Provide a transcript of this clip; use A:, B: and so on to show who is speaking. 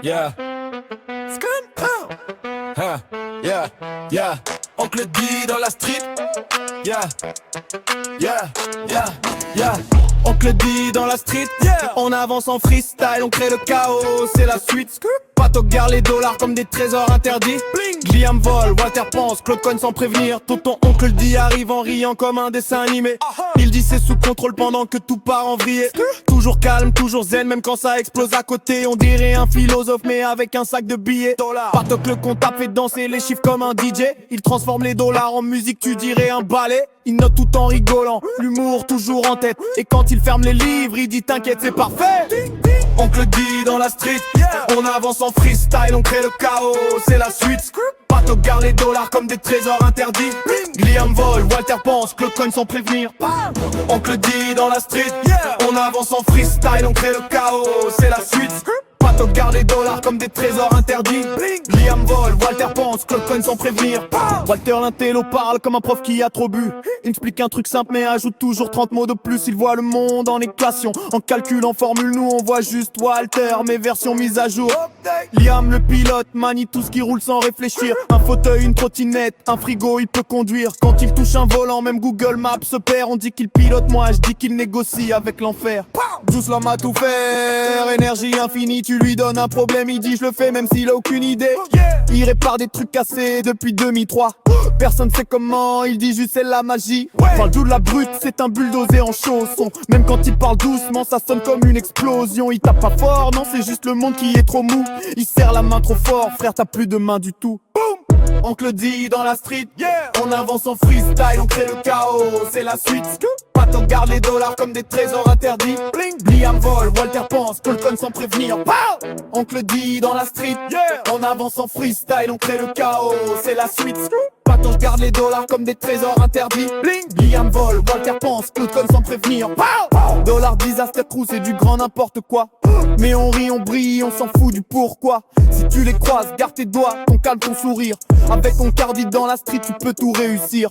A: Yeah. Huh. Yeah. Yeah. Oncle D dans la street. Yeah. Yeah. Yeah. Yeah. Oncle D dans la street. Yeah. On avance en freestyle, on crée le chaos, c'est la suite. Pato garde les dollars comme des trésors interdits. Liam vole, Walter pense, Claude Cogne sans prévenir. Tout ton oncle dit arrive en riant comme un dessin animé. Il dit c'est sous contrôle pendant que tout part en vrille. Toujours calme, toujours zen, même quand ça explose à côté. On dirait un philosophe mais avec un sac de billets. Pato que le comptable fait danser les chiffres comme un DJ. Il transforme les dollars en musique, tu dirais un ballet. Il note tout en rigolant, l'humour toujours en tête. Et quand il ferme les livres, il dit t'inquiète c'est parfait. Oncle D dans la street, on avance en freestyle, on crée le chaos, c'est la suite. Pato garde les dollars comme des trésors interdits. Liam vole, Walter pense, Claude Cogne sans prévenir. Oncle D dans la street, on avance en freestyle, on crée le chaos, c'est la suite. Pato garde les dollars comme des trésors interdits. Liam vole, Walter pense, Claude Cogne sans prévenir. Walter l'intello parle comme un prof qui a trop bu. Il explique un truc simple mais ajoute toujours 30 mots de plus. Il voit le monde en équation, en calcul, en formule. Nous on voit juste Walter, mes versions mises à jour. Liam le pilote, manie tout ce qui roule sans réfléchir. Un fauteuil, une trottinette, un frigo il peut conduire. Quand il touche un volant, même Google Maps se perd. On dit qu'il pilote, moi je dis qu'il négocie avec l'enfer. Douce l'homme à tout faire, énergie infinie. Tu lui donnes un problème, il dit je le fais même s'il a aucune idée. Il répare des trucs cassés depuis 2003. Personne sait comment, il dit juste c'est la magie. Parle de la brute, c'est un bulldozer en chausson. Même quand il parle doucement, ça sonne comme une explosion. Il tape pas fort, non c'est juste le monde qui est trop mou. Il serre la main trop fort, frère t'as plus de main du tout. Oncle D dans la street, on avance en freestyle, on crée le chaos, c'est la suite. Pato garde les dollars comme des trésors interdits. Liam vole, Walter pense, Claude Cogne sans prévenir. Oncle D dans la street, on avance en freestyle, on crée le chaos, c'est la suite. Pato garde les dollars comme des trésors interdits. Liam vole, Walter pense, Claude Cogne sans prévenir. Dollar disaster crew, c'est du grand n'importe quoi. Mais on rit, on brille, on s'en fout du pourquoi. Si tu les croises, garde tes doigts, ton calme, ton sourire. Avec ton cardi dans la street, tu peux tout réussir.